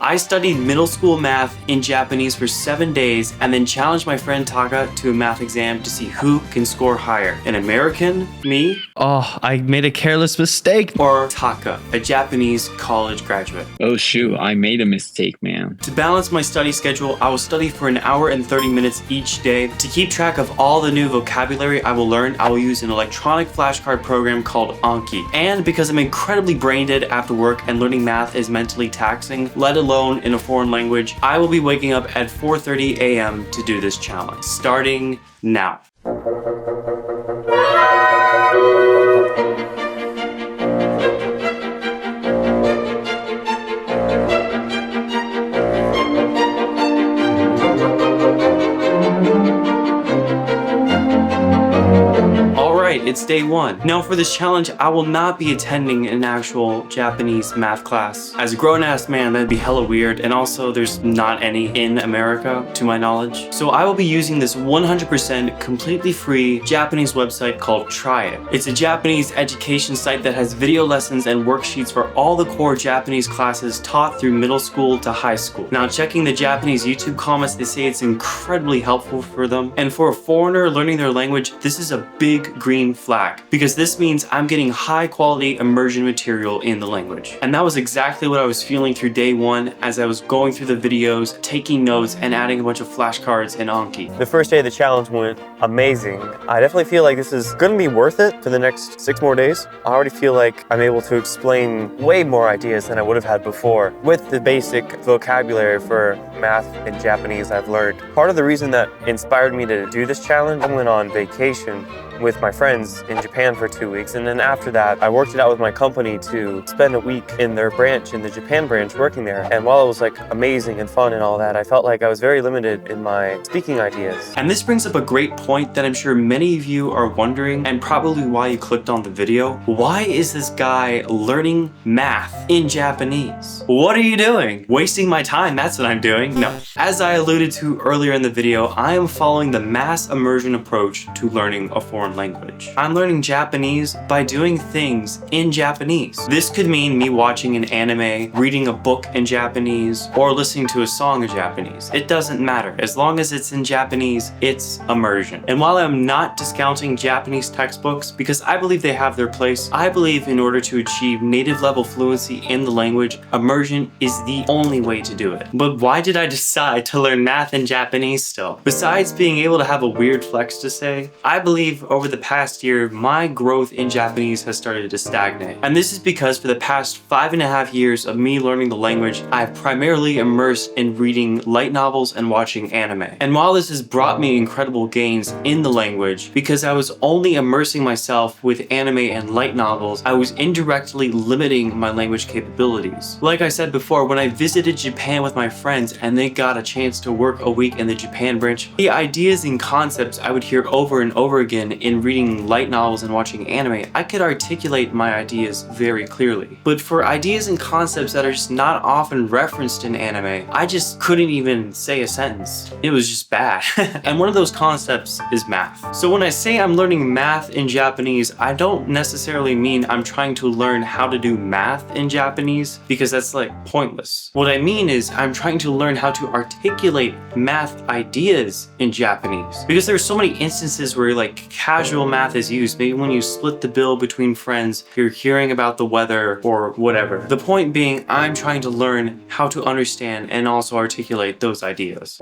I studied middle school math in Japanese for 7 days and then challenged my friend Taka to a math exam to see who can score higher. An American, me, Oh, I made a careless mistake. or Taka, a Japanese college graduate. Oh shoot, I made a mistake, man. To balance my study schedule, I will study for an hour and 30 minutes each day. To keep track of all the new vocabulary I will learn, I will use an electronic flashcard program called Anki. And because I'm incredibly brain dead after work and learning math is mentally taxing, let alone in a foreign language, I will be waking up at 4:30 a.m. to do this challenge, starting now. It's day one. Now for this challenge, I will not be attending an actual Japanese math class. As a grown-ass man, that'd be hella weird, and also there's not any in America, to my knowledge. So I will be using this 100% completely free Japanese website called Try It. It's a Japanese education site that has video lessons and worksheets for all the core Japanese classes taught through middle school to high school. Now checking the Japanese YouTube comments, they say it's incredibly helpful for them. And for a foreigner learning their language, this is a big green flag, because this means I'm getting high quality immersion material in the language. And that was exactly what I was feeling through day one as I was going through the videos, taking notes, and adding a bunch of flashcards in Anki. The first day of the challenge went amazing. I definitely feel like this is gonna be worth it for the next 6 more days. I already feel like I'm able to explain way more ideas than I would have had before with the basic vocabulary for math and Japanese I've learned. Part of the reason that inspired me to do this challenge, I went on vacation with my friends in Japan for 2 weeks, and then after that I worked it out with my company to spend a week in their branch, in the Japan branch, working there. And while it was like amazing and fun and all that, I felt like I was very limited in my speaking ideas. And this brings up a great point that I'm sure many of you are wondering, and probably why you clicked on the video. Why is this guy learning math in Japanese? What are you doing? Wasting my time, that's what I'm doing. No. As I alluded to earlier in the video, I am following the mass immersion approach to learning a foreign language. I'm learning Japanese by doing things in Japanese. This could mean me watching an anime, reading a book in Japanese, or listening to a song in Japanese. It doesn't matter. As long as it's in Japanese, it's immersion. And while I'm not discounting Japanese textbooks, because I believe they have their place, I believe in order to achieve native level fluency in the language, immersion is the only way to do it. But why did I decide to learn math in Japanese still? Besides being able to have a weird flex to say, I believe over the past year, my growth in Japanese has started to stagnate. And this is because for the past 5.5 years of me learning the language, I've primarily immersed in reading light novels and watching anime. And while this has brought me incredible gains in the language, because I was only immersing myself with anime and light novels, I was indirectly limiting my language capabilities. Like I said before, when I visited Japan with my friends and they got a chance to work a week in the Japan branch, the ideas and concepts I would hear over and over again in reading light novels and watching anime, I could articulate my ideas very clearly. But for ideas and concepts that are just not often referenced in anime, I just couldn't even say a sentence. It was just bad. And one of those concepts is math. So when I say I'm learning math in Japanese, I don't necessarily mean I'm trying to learn how to do math in Japanese, because that's like pointless. What I mean is I'm trying to learn how to articulate math ideas in Japanese, because there's so many instances where like casual math is used. Maybe when you split the bill between friends, you're hearing about the weather or whatever. The point being, I'm trying to learn how to understand and also articulate those ideas.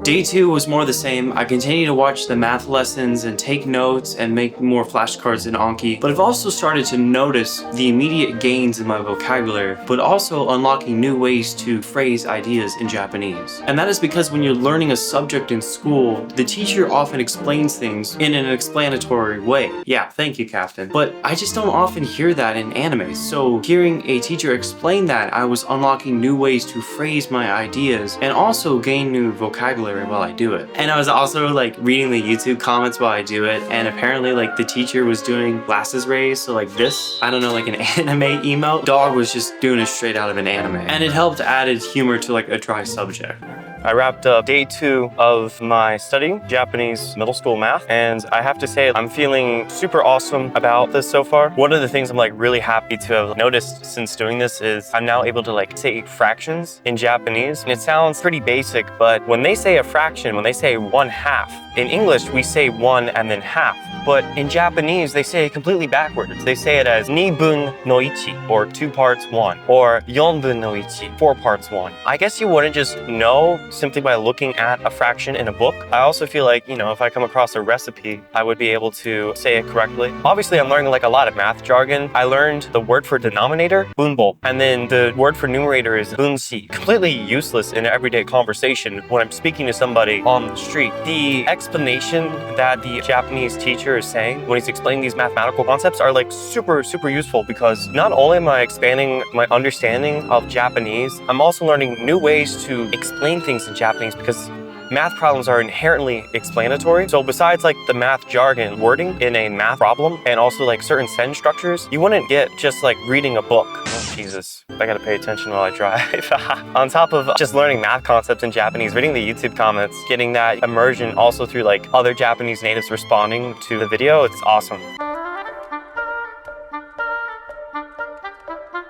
Day 2 was more the same. I continued to watch the math lessons and take notes and make more flashcards in Anki, but I've also started to notice the immediate gains in my vocabulary, but also unlocking new ways to phrase ideas in Japanese. And that is because when you're learning a subject in school, the teacher often explains things in an explanatory way. Yeah, thank you, Captain. But I just don't often hear that in anime, so hearing a teacher explain that, I was unlocking new ways to phrase my ideas and also gain new vocabulary while I do it. And I was also like reading the YouTube comments while I do it, and apparently like the teacher was doing glasses raised, so like this, I don't know, like an anime emote. Dog was just doing it straight out of an anime. And it helped added humor to like a dry subject. I wrapped up day 2 of my studying Japanese middle school math, and I have to say I'm feeling super awesome about this so far. One of the things I'm like really happy to have noticed since doing this is I'm now able to like say fractions in Japanese. And it sounds pretty basic, but when they say a fraction, when they say 1/2, in English we say 1 and then half. But in Japanese, they say it completely backwards. They say it as 2分の1, or 2 parts 1, or 4分の1, 4 parts 1. I guess you wouldn't just know simply by looking at a fraction in a book. I also feel like, you know, if I come across a recipe, I would be able to say it correctly. Obviously, I'm learning like a lot of math jargon. I learned the word for denominator, bunbo, and then the word for numerator is bunshi. Completely useless in everyday conversation when I'm speaking to somebody on the street. The explanation that the Japanese teacher is saying when he's explaining these mathematical concepts are like super useful, because not only am I expanding my understanding of Japanese, I'm also learning new ways to explain things in Japanese, because math problems are inherently explanatory. So besides like the math jargon wording in a math problem and also like certain sentence structures, you wouldn't get just like reading a book. Oh, Jesus, I gotta pay attention while I drive. On top of just learning math concepts in Japanese, reading the YouTube comments, getting that immersion also through like other Japanese natives responding to the video, it's awesome.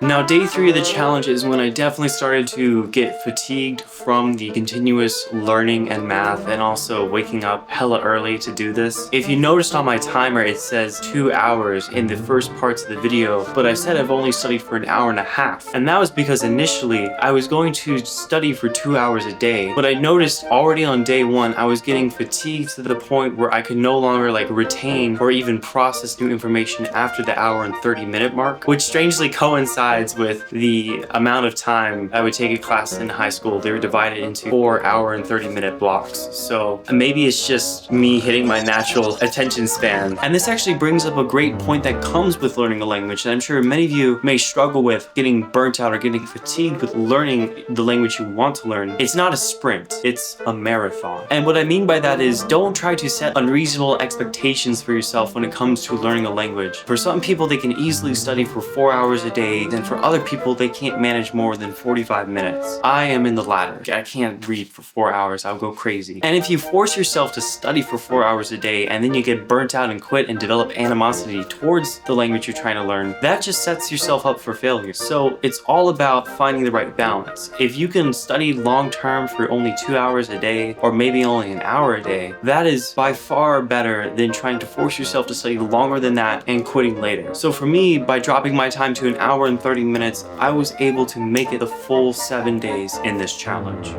Now, day 3 of the challenge is when I definitely started to get fatigued from the continuous learning and math, and also waking up hella early to do this. If you noticed on my timer, it says 2 hours in the first parts of the video, but I said I've only studied for 1.5 hours. And that was because initially I was going to study for 2 hours a day, but I noticed already on day 1, I was getting fatigued to the point where I could no longer like retain or even process new information after the 1:30 mark, which strangely coincides with the amount of time I would take a class in high school. They were divided into 4 hour and 30-minute blocks. So maybe it's just me hitting my natural attention span. And this actually brings up a great point that comes with learning a language, and I'm sure many of you may struggle with getting burnt out or getting fatigued with learning the language you want to learn. It's not a sprint, it's a marathon. And what I mean by that is, don't try to set unreasonable expectations for yourself when it comes to learning a language. For some people, they can easily study for 4 hours a day, and for other people, they can't manage more than 45 minutes. I am in the latter. I can't read for 4 hours. I'll go crazy. And if you force yourself to study for 4 hours a day and then you get burnt out and quit and develop animosity towards the language you're trying to learn, that just sets yourself up for failure. So it's all about finding the right balance. If you can study long term for only 2 hours a day, or maybe only 1 hour a day, that is by far better than trying to force yourself to study longer than that and quitting later. So for me, by dropping my time to 1 hour and 30 minutes, I was able to make it the full 7 days in this challenge.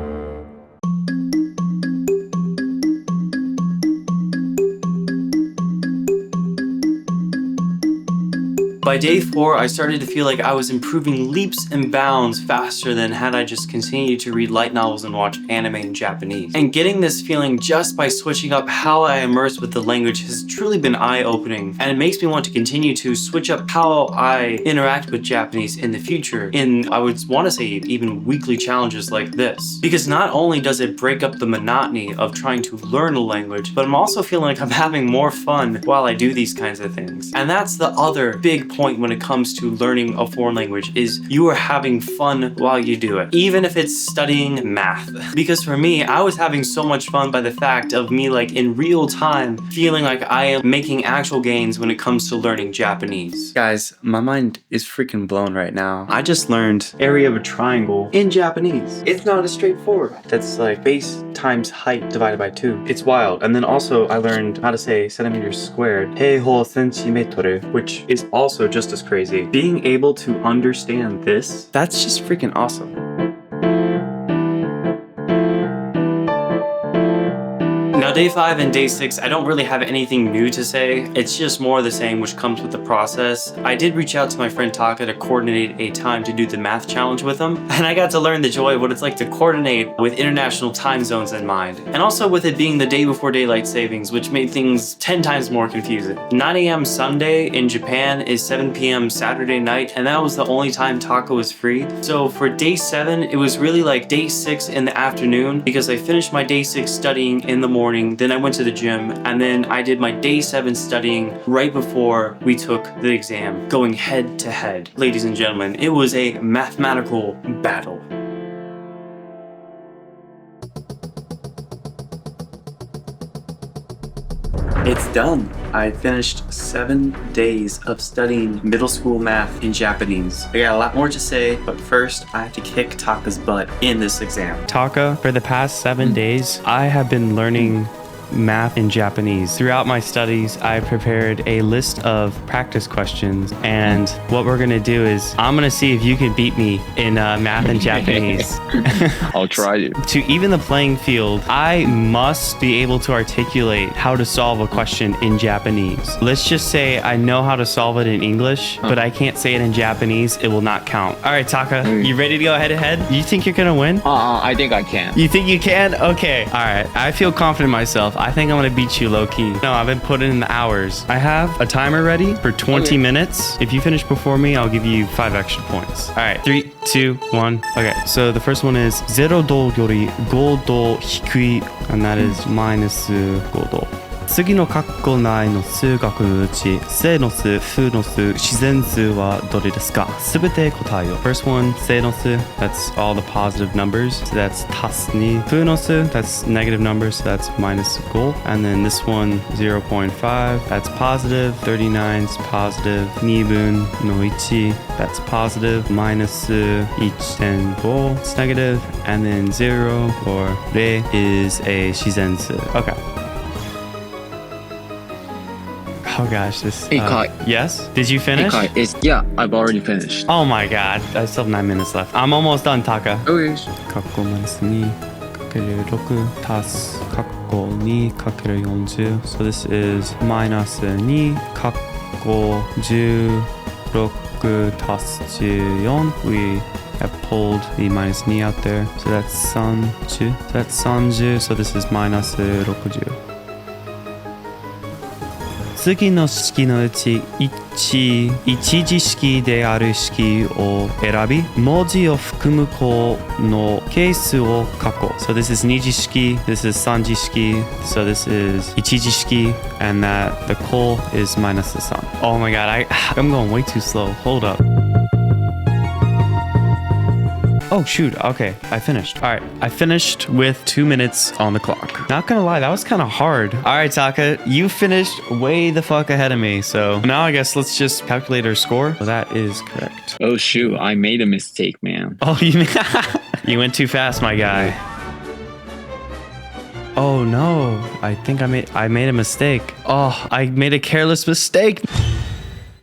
By day 4, I started to feel like I was improving leaps and bounds faster than had I just continued to read light novels and watch anime in Japanese. And getting this feeling just by switching up how I immerse with the language has truly been eye-opening, and it makes me want to continue to switch up how I interact with Japanese in the future, in, I would want to say, even weekly challenges like this. Because not only does it break up the monotony of trying to learn a language, but I'm also feeling like I'm having more fun while I do these kinds of things. And that's the other big point when it comes to learning a foreign language, is you are having fun while you do it, even if it's studying math. Because for me, I was having so much fun by the fact of me like in real time feeling like I am making actual gains when it comes to learning Japanese. Guys, my mind is freaking blown right now. I just learned area of a triangle in Japanese. It's not as straightforward. That's like base times height divided by 2. It's wild. And then also I learned how to say centimeters squared, heiho centimeter, which is also just as crazy. Being able to understand this, that's just freaking awesome. Now day 5 and day 6, I don't really have anything new to say. It's just more of the same, which comes with the process. I did reach out to my friend Taka to coordinate a time to do the math challenge with him, and I got to learn the joy of what it's like to coordinate with international time zones in mind. And also with it being the day before daylight savings, which made things 10 times more confusing. 9 a.m. Sunday in Japan is 7 p.m. Saturday night, and that was the only time Taka was free. So for day 7, it was really like day 6 in the afternoon, because I finished my day 6 studying in the morning, then I went to the gym, and then I did my day 7 studying right before we took the exam, going head to head. Ladies and gentlemen, it was a mathematical battle. It's done. I finished 7 days of studying middle school math in Japanese. I got a lot more to say, but first I have to kick Taka's butt in this exam. Taka, for the past 7 days, I have been learning math in Japanese. Throughout my studies, I prepared a list of practice questions, and what we're gonna do is I'm gonna see if you can beat me in math and Japanese. I'll try it. To even the playing field, I must be able to articulate how to solve a question in Japanese. Let's just say I know how to solve it in English, but I can't say it in Japanese. It will not count. All right, Taka, you ready to go head to head? You think you're gonna win? I think I can. You think you can? Okay. All right. I feel confident in myself. I think I'm gonna beat you low key. No, I've been putting in the hours. I have a timer ready for 20 minutes. If you finish before me, I'll give you 5 extra points. All right. 3, 2, 1. Okay. So the first one is 0度より5度低い, and that is minus 5度. 次の括弧内の数学のうち正の数、負の数、自然数はどれですか？すべて答えよ。First one, 正の数, that's all the positive numbers, so that's 足す2. 負の数, that's negative numbers, so that's minus 5. And then this one, 0.5, that's positive. 39 is positive. 2分の1, that's positive. Minus 1.5, it's negative. And then 0 or 0 is a 自然数. Okay. Oh gosh, this. Hey, Kai. Yes? Did you finish? Hey, Kai, yeah, I've already finished. Oh my god, I still have 9 minutes left. I'm almost done, Taka. Okay. 括弧マイナス2かける6足す括弧2かける40. So this is minus 2括弧16足す14. We have pulled the minus 2 out there. So that's 30. So that's 30. So this is minus 60. 次の式のうち一次式である式を選び、文字を含む項の係数を書こう。So this is 二次式, this is 三次式, so this is 一次式, and that the項 is minus the sum. Oh my god, I'm going way too slow. Hold up. Oh shoot, okay, I finished. All right, I finished with 2 minutes on the clock. Not gonna lie, that was kind of hard. All right, Taka, you finished way the fuck ahead of me. So now I guess let's just calculate our score. So that is correct. Oh shoot, I made a mistake, man. Oh, you went too fast, my guy. Oh no, I think I made a mistake. Oh, I made a careless mistake.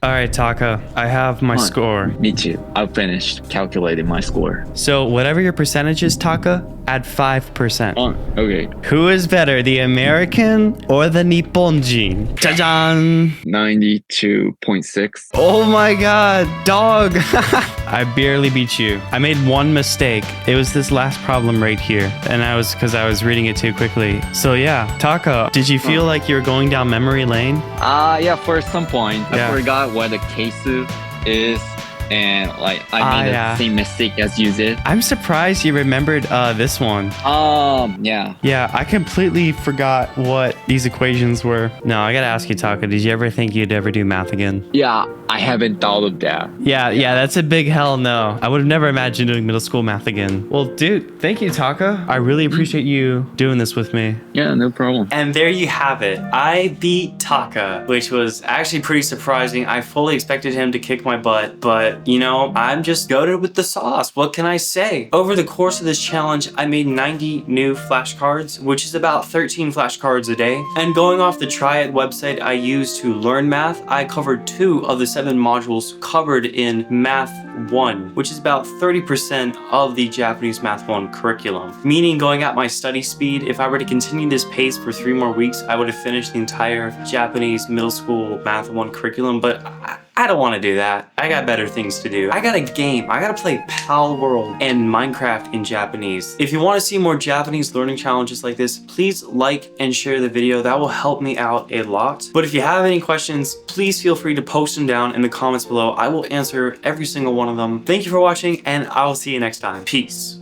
All right, Taka, I have my score. Me too. I've finished calculating my score. So whatever your percentage is, Taka, add 5%. Okay. Who is better, the American or the Nipponjin? Jajan! 92.6. Oh my god, dog! I barely beat you. I made one mistake. It was this last problem right here. And because I was reading it too quickly. So yeah, Taka, did you feel like you were going down memory lane? Yeah, for some point. Yeah. I forgot what the case is. And like I made the same mistake as you did. I'm surprised you remembered this one. Yeah. Yeah, I completely forgot what these equations were. No, I gotta ask you, Taka, did you ever think you'd ever do math again? Yeah, I haven't thought of that. Yeah, that's a big hell no. I would have never imagined doing middle school math again. Well, dude, thank you, Taka. I really appreciate you doing this with me. Yeah, no problem. And there you have it. I beat Taka, which was actually pretty surprising. I fully expected him to kick my butt, but you know, I'm just goated with the sauce. What can I say? Over the course of this challenge, I made 90 new flashcards, which is about 13 flashcards a day. And going off the Triad website I used to learn math, I covered 2 of the 7 modules covered in Math 1, which is about 30% of the Japanese Math 1 curriculum. Meaning, going at my study speed, if I were to continue this pace for 3 more weeks, I would have finished the entire Japanese middle school Math 1 curriculum, but I don't want to do that. I got better things to do. I got a game. I gotta play Pal World and Minecraft in Japanese. If you want to see more Japanese learning challenges like this, please like and share the video. That will help me out a lot. But if you have any questions, please feel free to post them down in the comments below. I will answer every single one of them. Thank you for watching, and I will see you next time. Peace.